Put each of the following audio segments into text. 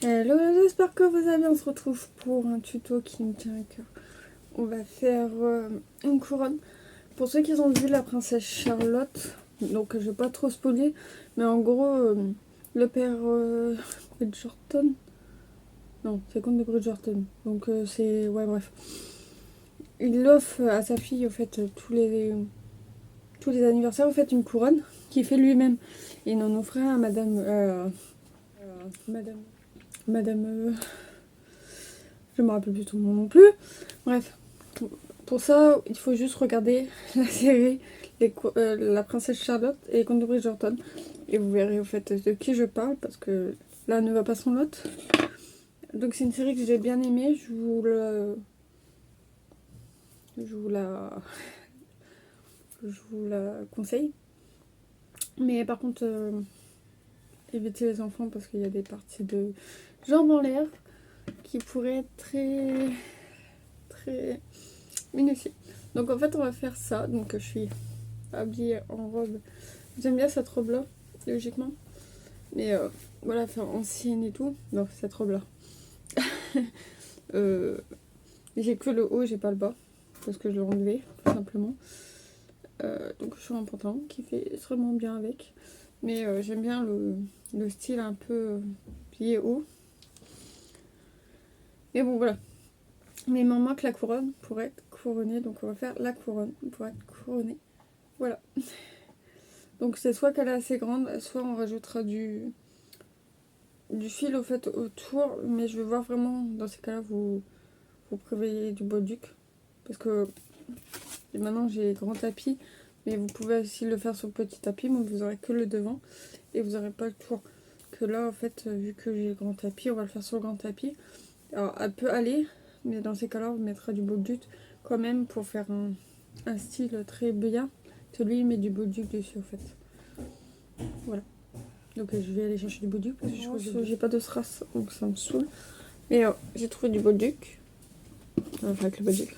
Hello, j'espère que vous allez bien. On se retrouve pour un tuto qui me tient à cœur. On va faire une couronne. Pour ceux qui ont vu la princesse Charlotte, donc je vais pas trop spoiler, mais en gros, le père Bridgerton, non, c'est comte de Bridgerton, donc c'est, ouais bref, il offre à sa fille au fait tous les anniversaires au fait une couronne qu'il fait lui-même. Et il en offrait à madame, madame, je me rappelle plus son nom non plus. Bref, pour ça, il faut juste regarder la série La princesse Charlotte et les contes de Bridgerton. Et vous verrez au fait de qui je parle, parce que là ne va pas sans l'autre. Donc c'est une série que j'ai bien aimée, je vous la conseille. Mais par contre, évitez les enfants parce qu'il y a des parties de jambes en l'air qui pourraient être très minutieuses. Donc en fait on va faire ça. Donc je suis habillée en robe. J'aime bien cette robe là, logiquement. Mais voilà, faire ancienne et tout. Donc cette robe là. J'ai que le haut, j'ai pas le bas. Parce que je l'ai enlevé, tout simplement. Donc je suis en pantalon qui fait extrêmement bien avec. Mais j'aime bien le style un peu plié haut. Et bon voilà. Mais il m'en manque la couronne pour être couronnée. Donc on va faire la couronne pour être couronnée. Voilà. Donc c'est soit qu'elle est assez grande, soit on rajoutera du fil au fait autour. Mais je vais voir vraiment dans ces cas-là vous prévoyez du bolduc. Parce que maintenant j'ai grand tapis. Mais vous pouvez aussi le faire sur le petit tapis. Mais vous aurez que le devant. Et vous n'aurez pas le tour. Que là en fait vu que j'ai le grand tapis, on va le faire sur le grand tapis. Alors elle peut aller. Mais dans ces cas-là on mettra du bolduc quand même pour faire un style très bien. Celui il met du bolduc dessus en fait. Voilà. Donc je vais aller chercher du bolduc parce que je crois que j'ai pas de strass donc ça me saoule. Mais j'ai trouvé du bolduc. Enfin avec le bolduc.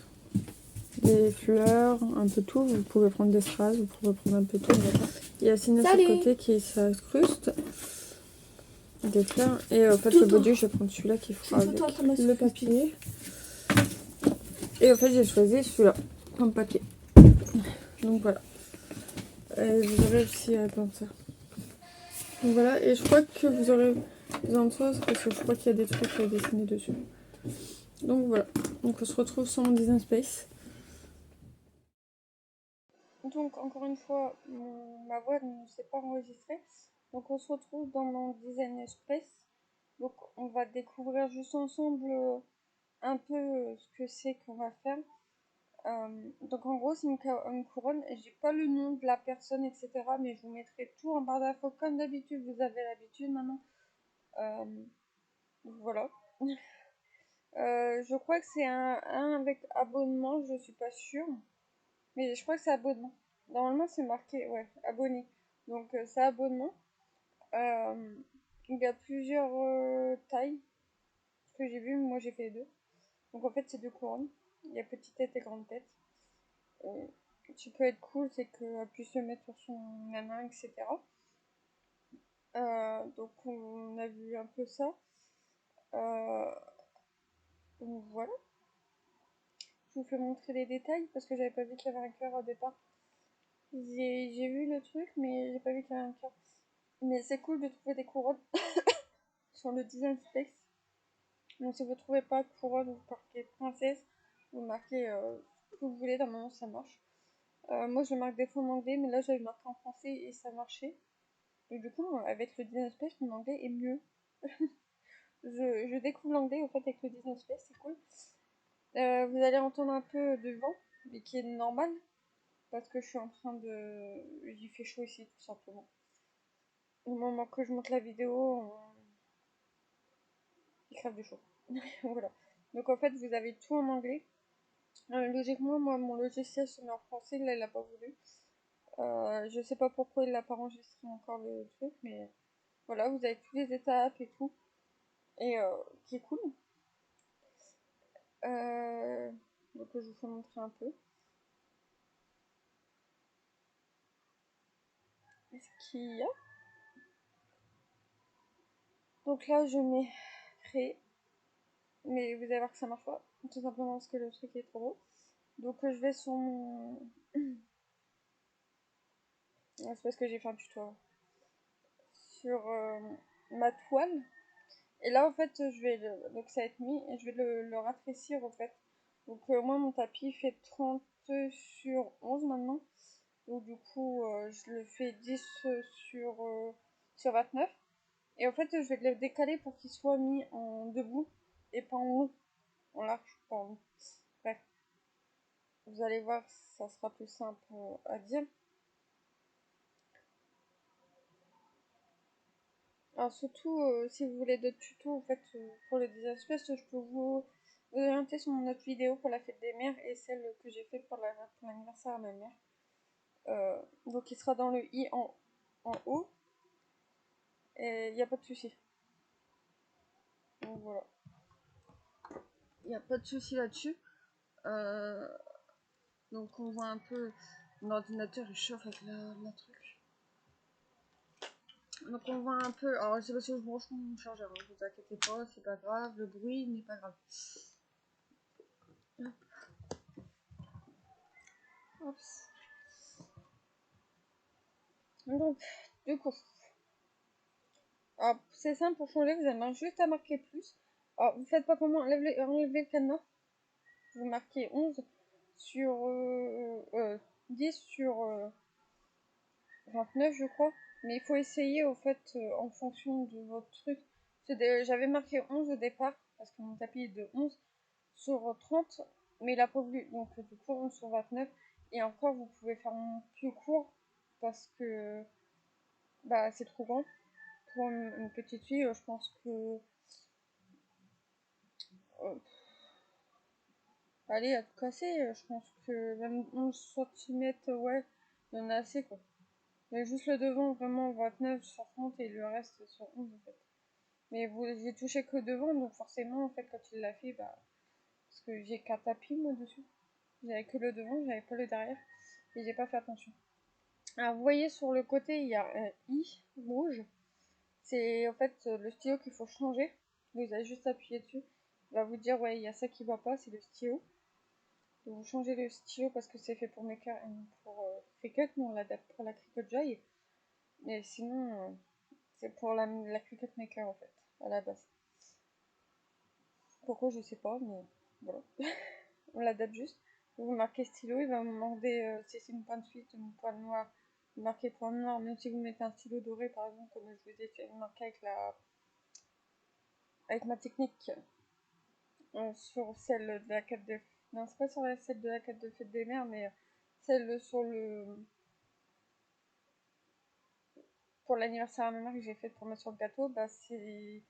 Des fleurs, un peu tout. Vous pouvez prendre des strass, vous pouvez prendre un peu tout. Il y a Signe sur le côté qui s'incruste. Des fleurs. Et en fait le bolduc je vais prendre celui-là qui fera avec le papier. Et en fait j'ai choisi celui-là comme papier. Donc voilà. Et vous aurez aussi comme ça. Donc voilà, et je crois que vous aurez besoin de ça parce que je crois qu'il y a des trucs dessinés dessus. Donc voilà, donc on se retrouve sur mon design space. Donc encore une fois, ma voix ne s'est pas enregistrée. Donc on se retrouve dans mon design space. Donc on va découvrir juste ensemble un peu ce que c'est qu'on va faire. Donc en gros c'est une couronne et j'ai pas le nom de la personne etc. Mais je vous mettrai tout en barre d'infos comme d'habitude, vous avez l'habitude maintenant. Voilà. Je crois que c'est un avec abonnement, je suis pas sûre. Mais je crois que c'est abonnement. Normalement, c'est marqué, ouais, abonné. Donc, c'est abonnement. Euh, il y a plusieurs tailles. Ce que j'ai vu, moi j'ai fait les deux. Donc, en fait, c'est deux couronnes. Il y a petite tête et grande tête. Ce qui peut être cool, c'est qu'elle puisse se mettre sur son main, etc. Donc, on a vu un peu ça. Donc, voilà. Je vous fais montrer les détails parce que j'avais pas vu qu'il y avait un cœur au départ. J'ai vu le truc, mais j'ai pas vu qu'il y avait un cœur. Mais c'est cool de trouver des couronnes sur le design space. Donc si vous trouvez pas couronne, vous marquez princesse, vous marquez ce que vous voulez, normalement ça marche. Moi je marque des fois en anglais, mais là j'avais marqué en français et ça marchait. Et du coup, avec le design space, mon anglais est mieux. je découvre l'anglais au fait avec le design space, c'est cool. Vous allez entendre un peu de vent, mais qui est normal, parce que je suis en train de... Il fait chaud ici, tout simplement. Au moment que je monte la vidéo, il crève de chaud. Voilà. Donc en fait, vous avez tout en anglais. Logiquement, moi, mon logiciel se met en français, là, il a pas voulu. Je sais pas pourquoi il l'a pas enregistré encore le truc, mais voilà, vous avez toutes les étapes et tout. Et qui est cool. Donc je vous fais montrer un peu. Ce qu'il y a. Donc là, je mets créé. Mais vous allez voir que ça marche pas, tout simplement parce que le truc est trop gros. Donc je vais sur mon... C'est parce que j'ai fait un tuto. Sur ma toile. Et là en fait je vais donc ça va être mis et je vais le rafraîcir en fait. Donc moi mon tapis fait 30 sur 11 maintenant. Donc du coup je le fais 10 sur 29. Et en fait je vais le décaler pour qu'il soit mis en debout et pas en haut. En large, pas en haut. Bref. Vous allez voir, ça sera plus simple à dire. Alors surtout, si vous voulez d'autres tutos, en fait, pour le design space, je peux vous orienter sur mon autre vidéo pour la fête des mères et celle que j'ai faite pour l'anniversaire à ma mère. Donc il sera dans le i en haut. Et il n'y a pas de souci. Donc voilà. Il n'y a pas de souci là-dessus. Donc on voit un peu... Mon ordinateur il chauffe avec la truc. Donc on voit un peu, alors c'est parce que je branche mon chargeur, ne vous inquiétez pas, c'est pas grave, le bruit n'est pas grave. Hop. Donc, du coup, c'est simple pour changer, vous avez juste à marquer plus. Alors vous faites pas comment, enlevez le cadenas, vous marquez 11 sur 10 sur 29 je crois. Mais il faut essayer au fait en fonction de votre truc. J'avais marqué 11 au départ, parce que mon tapis est de 11 sur 30, mais il a pas voulu, donc du coup 11 sur 29. Et encore, vous pouvez faire plus court, parce que bah, c'est trop grand. Pour une petite fille, je pense que... euh, allez, à tout casser, je pense que même 11 cm, ouais, il y en a assez, quoi. Mais juste le devant, vraiment 29 sur 30 et le reste sur 11, en fait. Mais j'ai touché que devant, donc forcément, en fait, quand il l'a fait, bah... Parce que j'ai qu'un tapis, moi, dessus. J'avais que le devant, j'avais pas le derrière. Et j'ai pas fait attention. Alors, vous voyez, sur le côté, il y a un I rouge. C'est en fait le stylo qu'il faut changer. Vous avez juste appuyé dessus. Il va vous dire, ouais, il y a ça qui va pas, c'est le stylo. Donc, vous changez le stylo parce que c'est fait pour Maker et non pour Cricut. Nous, on l'adapte pour la Cricut Joy. Mais sinon, c'est pour la Cricut Maker, en fait, à la base. Pourquoi, je sais pas, mais voilà. On l'adapte juste. Vous marquez stylo, il va vous demander si c'est une pointe suite, une pointe noire. Vous marquez point noir, même si vous mettez un stylo doré par exemple, comme je vous ai fait marquer avec ma technique sur celle de la 4 de... Non, c'est pas sur celle de la 4 de fête des mères, mais celle sur le... Pour l'anniversaire à ma mère que j'ai fait pour mettre sur le gâteau, bah c'est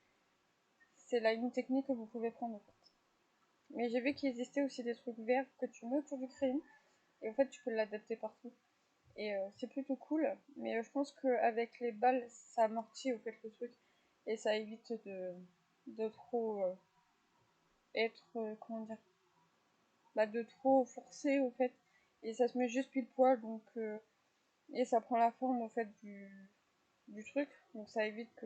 là une technique que vous pouvez prendre en fait. Mais j'ai vu qu'il existait aussi des trucs verts que tu mets autour du crayon, et en fait tu peux l'adapter partout. Et c'est plutôt cool, mais je pense qu'avec les balles, ça amortit au fait le truc, et ça évite de trop être, comment dire, bah, de trop forcer au fait, et ça se met juste pile poil, donc, et ça prend la forme au fait du truc, donc ça évite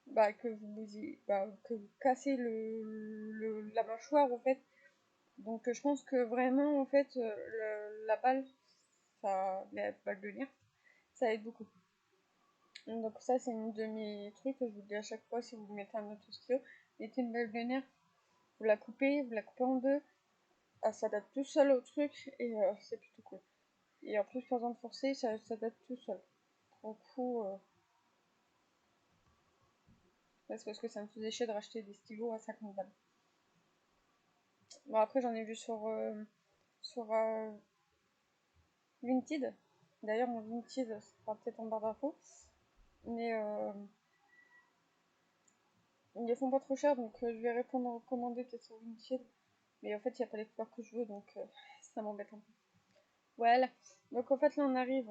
bah, que vous cassez la mâchoire au fait. Donc je pense que vraiment en fait la balle, la balle de nerf, ça aide beaucoup. Donc ça c'est une de mes trucs que je vous dis à chaque fois si vous mettez un autre stylo, mettez une balle de nerf, vous la coupez en deux, ça s'adapte tout seul au truc et c'est plutôt cool. Et en plus pas besoin de forcer, ça s'adapte tout seul. Du coup, c'est parce que ça me faisait chier de racheter des stylos à 50 balles. Bon après j'en ai vu sur Vinted. D'ailleurs mon Vinted, ça sera peut-être en barre d'infos. Mais ils les font pas trop cher, donc je vais répondre en recommander peut-être sur Vinted. Mais en fait, il n'y a pas les couleurs que je veux, donc ça m'embête un peu. Voilà. Donc en fait, là, on arrive.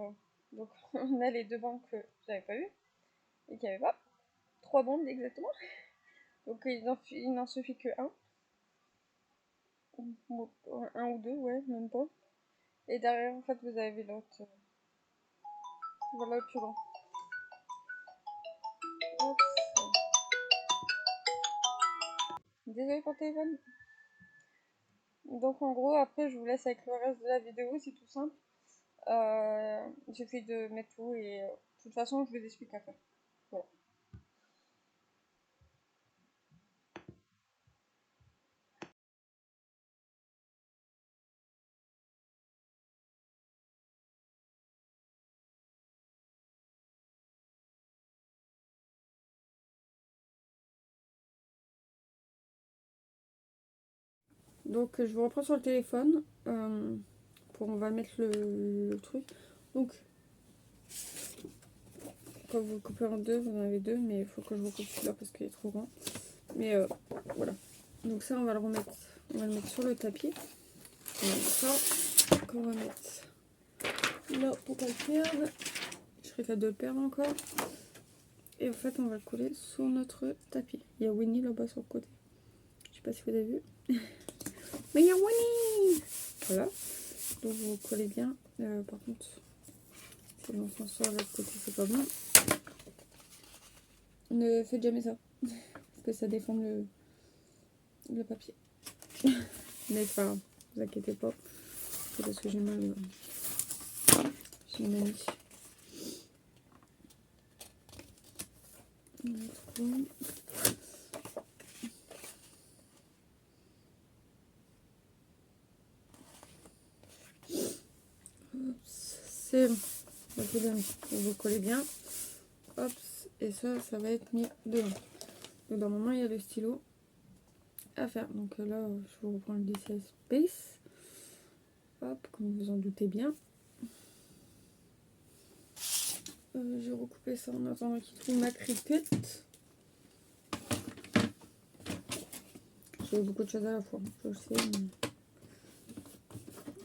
Donc on a les deux bandes que j'avais pas eues et qu'il n'y avait pas. Trois bandes exactement. Donc il n'en suffit que un. Un ou deux, ouais, même pas. Et derrière, en fait, vous avez l'autre. Voilà le plus grand. Hop. Désolée pour le téléphone. Donc en gros, après je vous laisse avec le reste de la vidéo, c'est tout simple. Il suffit de mettre tout et de toute façon je vous explique à faire. Voilà. Donc je vous reprends sur le téléphone. On va mettre le truc. Donc quand vous le coupez en deux, vous en avez deux, mais il faut que je recoupe celui-là parce qu'il est trop grand. Mais voilà. Donc ça on va le remettre. On va le mettre sur le tapis. Ça qu'on va mettre là pour pas le perdre. Je serais capable de le perdre encore. Et en fait on va le coller sur notre tapis. Il y a Winnie là-bas sur le côté. Je sais pas si vous avez vu. Mais il y a Winnie. Voilà. Donc vous collez bien. Par contre, si on s'en sort de l'autre côté, c'est pas bon. Ne faites jamais ça. Parce que ça déforme le papier. Mais c'est pas grave, vous inquiétez pas. C'est parce que j'ai mal. J'ai une amie. C'est bon. Vous collez bien. Hop. Et ça va être mis dedans. Donc normalement, il y a le stylo à faire. Donc là, je vous reprends le DCI Space. Hop, comme vous en doutez bien. J'ai recoupé ça en attendant qu'il trouve ma cricut. J'ai beaucoup de choses à la fois, je le sais.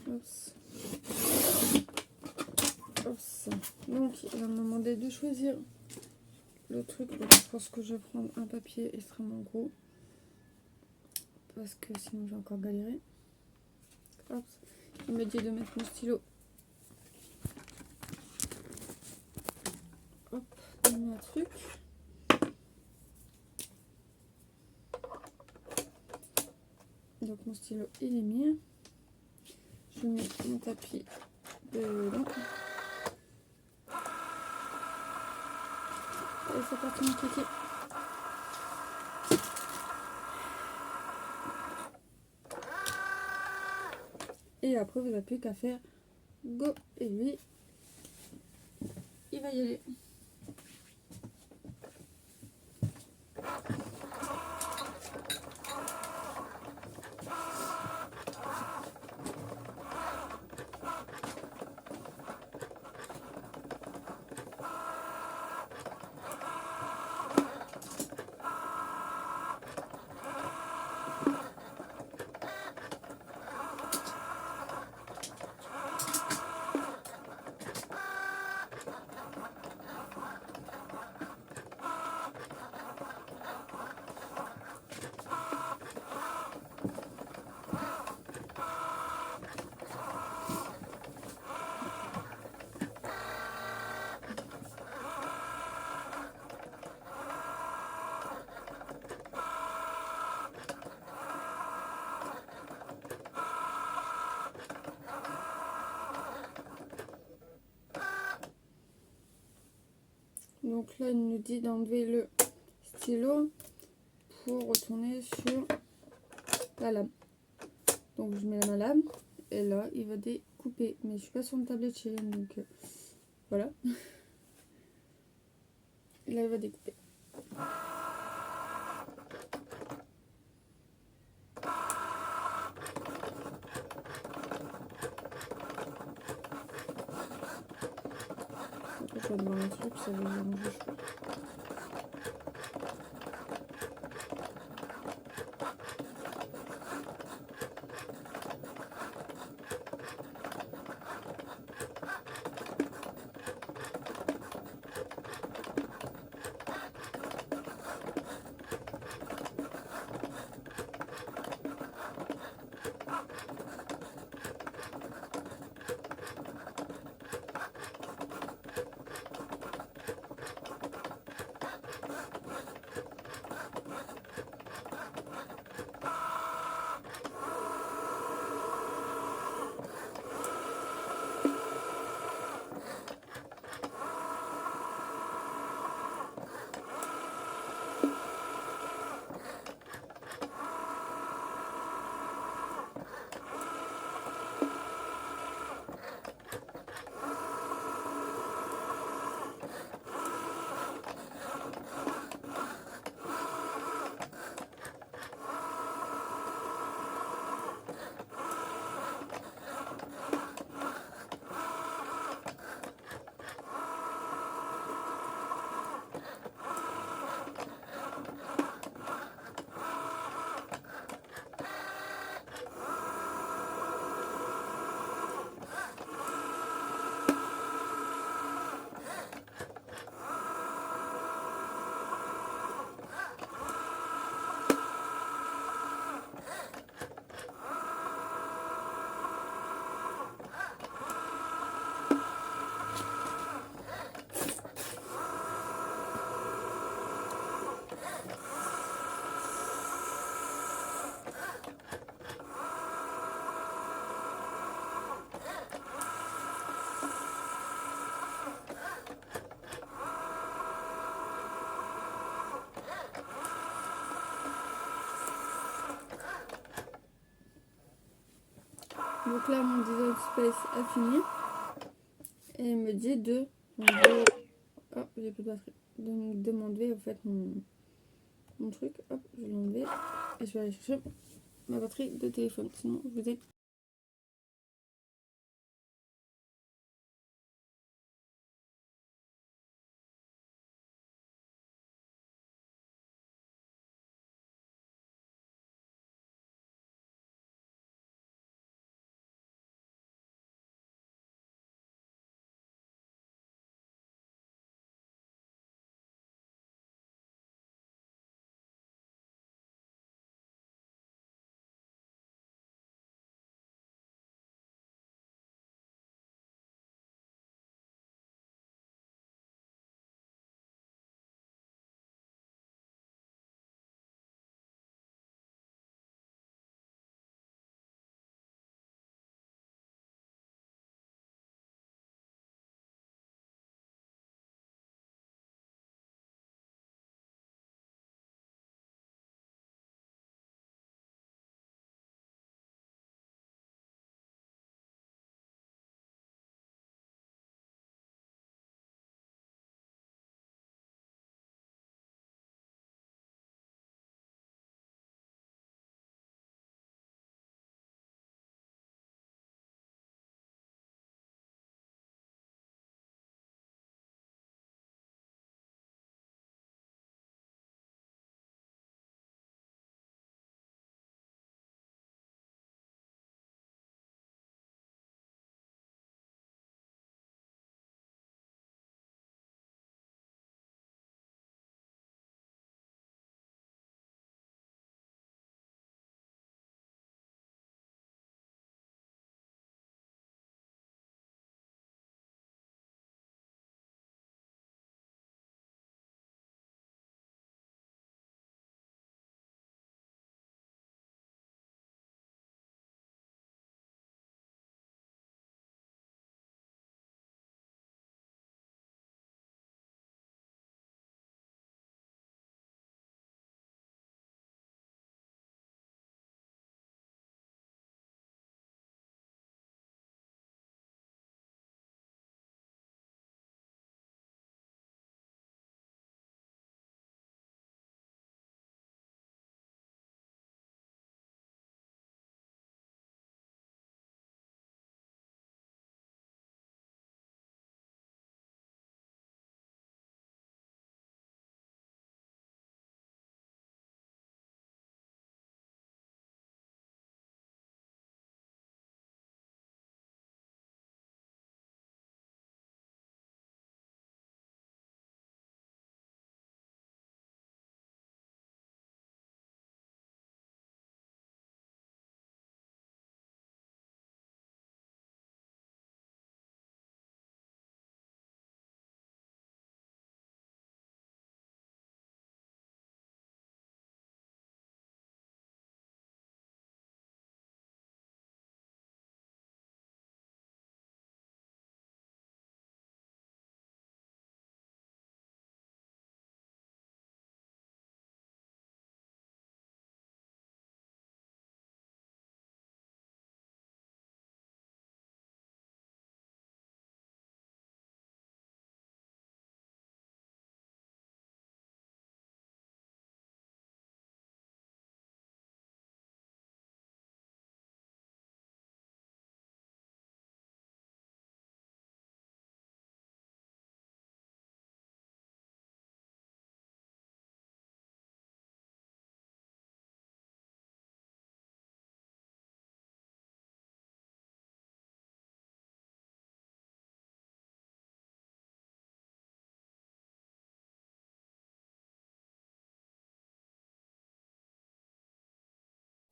Mais... Donc il va me demander de choisir le truc. Donc, je pense que je vais prendre un papier extrêmement gros. Parce que sinon j'ai encore galéré. Hop. Il me dit de mettre mon stylo. Hop, on met un truc. Donc mon stylo il est mis. Je mets mon tapis dedans. Et c'est parti mon kiki. Et après vous n'avez plus qu'à faire go. Et lui, il va y aller. Donc là, il nous dit d'enlever le stylo pour retourner sur la lame. Donc je mets ma lame et là, il va découper. Mais je suis pas sur une tablette chez lui, donc voilà. Et là, il va découper. Je vais devoir un truc, ça va me ranger. Donc là, mon design space a fini. Et il me dit de... Oh, j'ai plus de batterie. De me demander en fait mon truc. Hop, je vais l'enlever. Et je vais aller chercher ma batterie de téléphone. Sinon, je vous ai...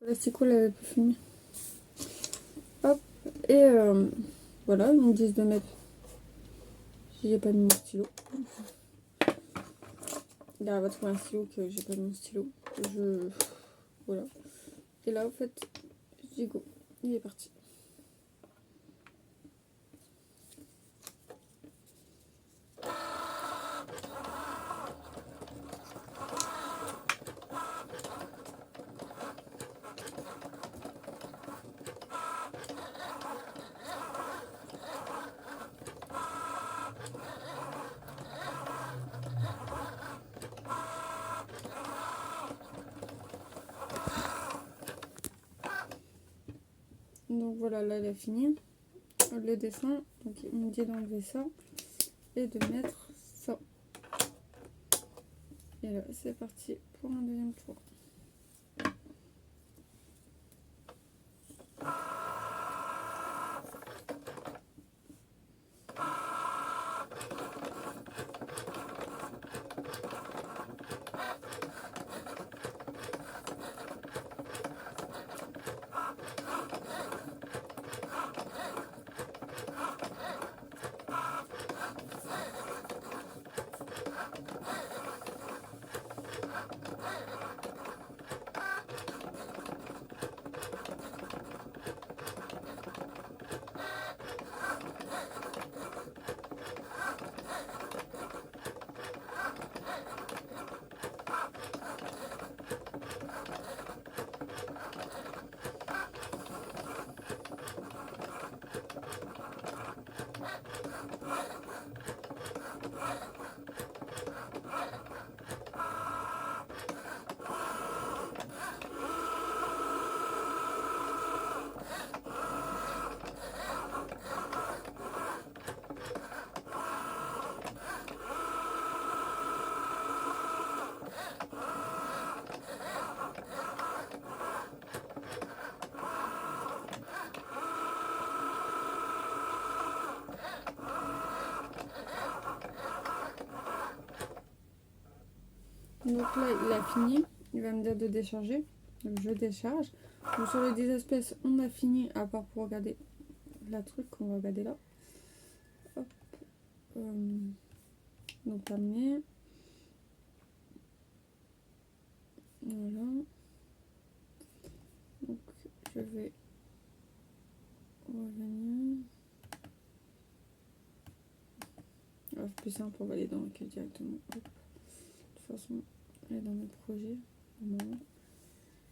L'astico l'avait pas fini. Hop. Et voilà, ils me disent de mettre... J'ai pas mis mon stylo. Là, elle va trouver un stylo que j'ai pas mis mon stylo. Voilà. Et là, en fait, je dis go. Il est parti. Donc voilà, là elle a fini le dessin. Donc il me dit d'enlever ça et de mettre ça. Et là c'est parti pour un deuxième tour. Donc là il a fini, il va me dire de décharger, donc je décharge. Donc sur les 10 espèces on a fini, à part pour regarder la truc qu'on va regarder là. Hop. Donc amener. Voilà. Donc je vais revenir. C'est plus simple, on va aller dans le quai directement. Hop. De toute façon, elle est dans mes projets. Normalement.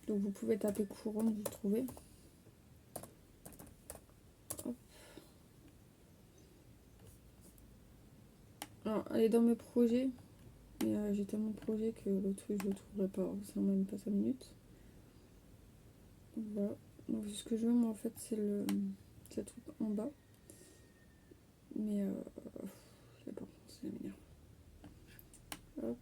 Donc vous pouvez taper couronne, vous trouvez. Hop. Alors, elle est dans mes projets. Mais j'ai tellement de projets que le truc je le trouverai pas. Ça même pas 5 minutes. Donc, voilà. Donc ce que je veux moi en fait c'est le truc en bas. Mais je sais pas, ça m'énerve. Hop.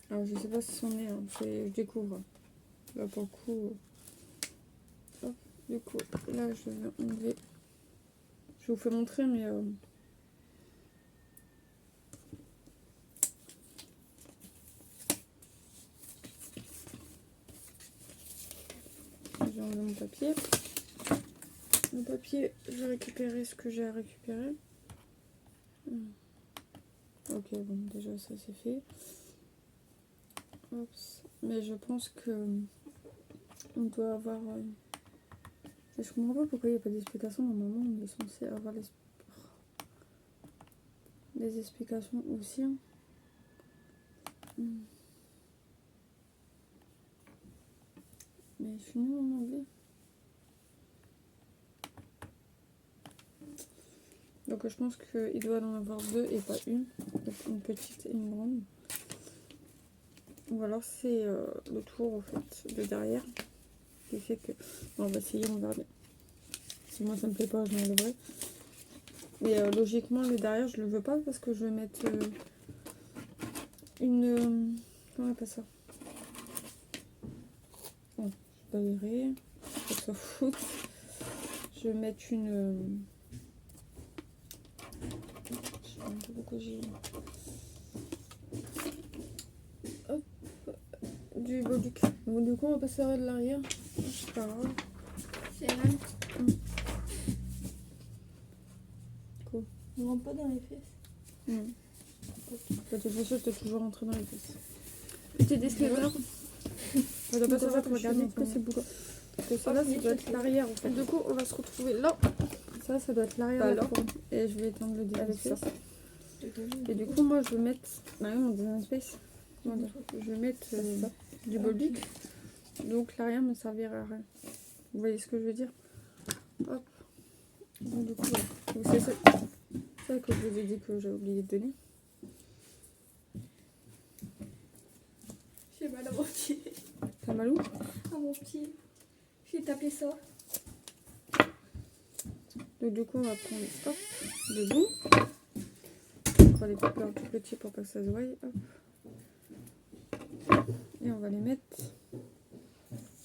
Alors je sais pas si c'en est, hein. Je découvre. Là pour le coup. Hop, du coup, là je vais enlever. Je vous fais montrer mais j'ai enlevé mon papier. Le papier, je vais récupérer ce que j'ai à récupérer. Ok, bon, déjà ça c'est fait. Hop. Mais je pense que on doit avoir. Je comprends pas pourquoi il n'y a pas d'explication. Normalement, on est censé avoir des explications aussi. Hein. Mais je suis nulle en anglais. Donc je pense qu'il doit en avoir deux et pas une. Donc une petite et une grande. Ou alors c'est le tour au fait de derrière qui fait que. Bon, on va essayer, on verra bien. Si moi ça me plaît pas, je l'enlèverai. Mais logiquement le derrière je le veux pas parce que je vais mettre une. Comment on appelle ça? Bon, je vais pas verrer. Faut que ça foute. Je vais mettre une. Je sais pas pourquoi j'ai. Hop. Du Bolduc. Bon, du coup, on va passer à de l'arrière. C'est pas grave. C'est mal. Cool. On rentre pas dans les fesses. De toute façon, t'es toujours rentré dans les fesses. Petit disclaimer. On doit pas savoir que regarder que c'est beaucoup. Parce que ça, là, ça doit être l'arrière en fait. Du coup, on va se retrouver là. Ça doit être l'arrière. Alors. Et je vais étendre le début Avec ça. Et du coup, moi, je vais mettre. Bah oui, mon design space. Je vais mettre du Bolduc. Donc l'arrière me servira à rien. Vous voyez ce que je veux dire? Hop. Bon, du coup, voilà. Donc, c'est ça, ça que je vous ai dit que j'ai oublié de donner. J'ai mal à mon pied. T'as mal où? À mon pied. J'ai tapé ça. Donc du coup on va prendre hop, debout. On va les couper en tout petit pour pas que ça se voie. Hop. Et on va les mettre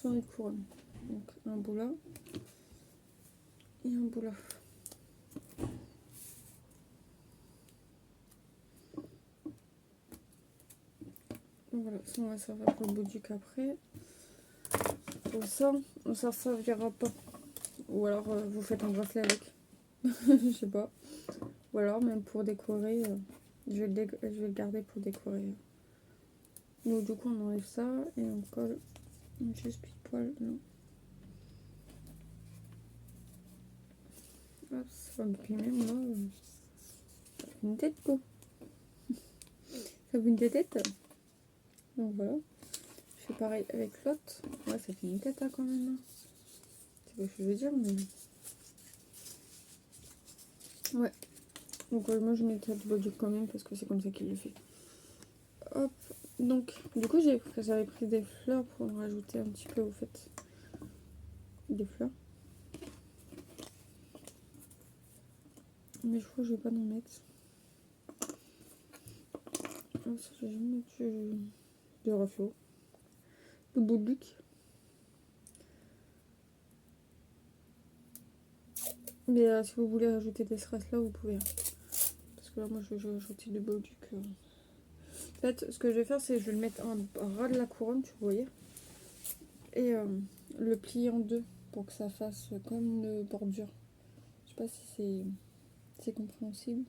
sur les couronnes. Donc un bout là et un bout là. Donc voilà, ça on va servir pour le bouduc après. Pour ça, on s'en servira pas. Ou alors vous faites un bracelet avec. Je sais pas. Ou alors même pour décorer, je vais le garder pour décorer. Donc du coup on enlève ça et on colle juste pile poil. Non. Hop, ça va puis même là. Ça fait une tête quoi. Ça fait une tête. Donc voilà. Je fais pareil avec l'autre. Ouais, ça fait une tête hein, quand même. Hein. C'est pas ce que je veux dire, mais. Ouais. Donc moi je mets le bouduc quand même parce que c'est comme ça qu'il le fait. Hop. Donc du coup j'avais pris des fleurs pour en rajouter un petit peu au fait. Des fleurs. Mais je crois que je vais pas en mettre. Ah, ça, je vais mettre de rafio. De bouduc. Mais si vous voulez rajouter des strass là, vous pouvez. Parce que là, moi, je vais rajouter du bouduc. En fait, ce que je vais faire, c'est que je vais le mettre en ras de la couronne, tu voyez. Et le plier en deux pour que ça fasse comme une bordure. Je sais pas si c'est compréhensible.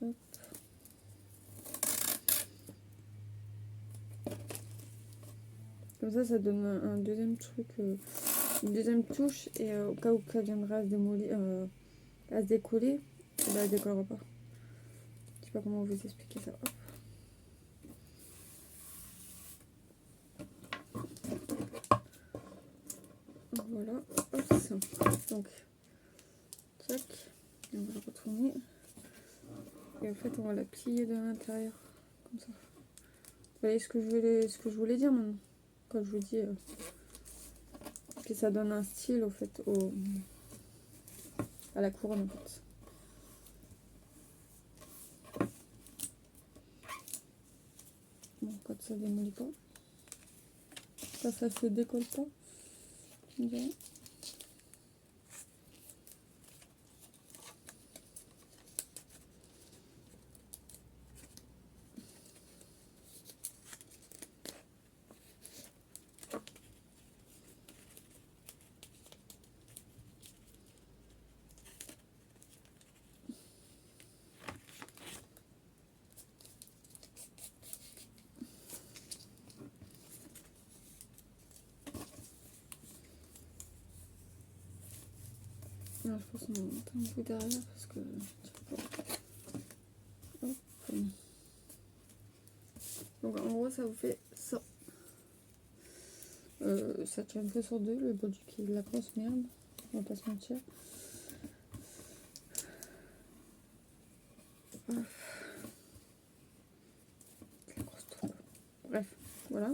Hop. Comme ça donne un deuxième truc, une deuxième touche. Et au cas où ça viendra à se démolir, à se décoller, et ben, elle décollera pas. Je sais pas comment vous expliquer ça. Hop. Voilà, hop, donc, tac, et on va le retourner. Et en fait, on va la plier de l'intérieur, comme ça. Vous voyez ce que je voulais dire maintenant, quand je vous dis que ça donne un style, au fait, à la couronne, en fait. Bon, quand ça démolit pas, ça se décolle pas, on dirait. Alors, je pense qu'on va monter un peu derrière parce que hop. Donc en gros ça vous fait ça. Ça tient que sur deux, le bouduc qui est de la grosse merde, on va pas se mentir. Bref, voilà.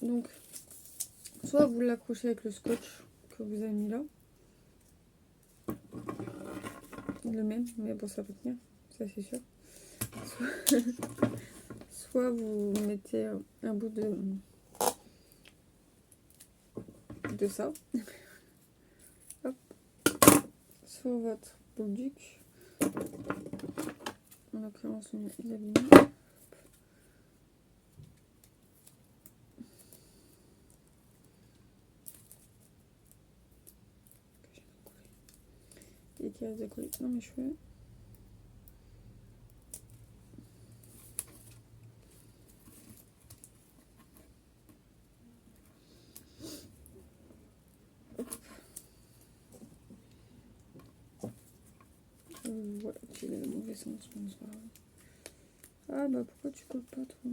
Donc, soit vous l'accrochez avec le scotch que vous avez mis là. Le même, mais bon, ça peut tenir, ça c'est sûr. Soit vous mettez un bout de ça. Hop. Sur votre bouduc. En l'occurrence, il a mis. Et qui reste de coller dans mes cheveux. Voilà, j'ai le mauvais sens, mais c'est pas grave. Ah bah pourquoi tu colles pas trop?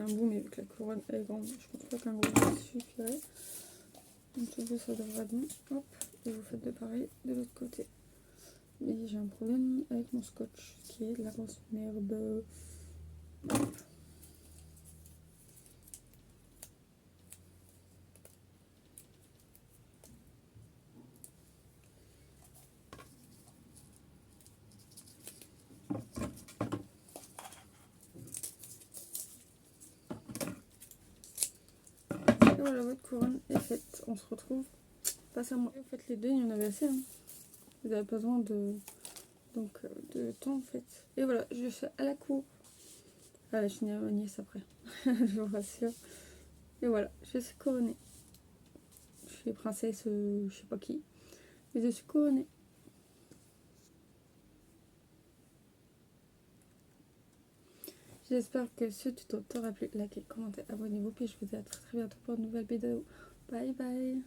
un bout, mais vu que la couronne est grande, je pense pas qu'un gros bout suffirait. Donc tout bout, ça devrait être bon. Hop, et vous faites de pareil de l'autre côté. Mais j'ai un problème avec mon scotch, qui est de la grosse merde. Hop. Et voilà, votre couronne est faite. On se retrouve face à moi. En fait, les deux, il y en avait assez. Hein. Vous avez besoin de, de temps en fait. Et voilà, je suis à la cour. Ah, la finis à ma nièce après. Je vous rassure. Et voilà, je suis couronnée. Je suis princesse, je sais pas qui. Mais je suis couronnée. J'espère que ce tuto t'aura plu. Likez, commentez, abonnez-vous. Puis je vous dis à très bientôt pour une nouvelle vidéo. Bye bye.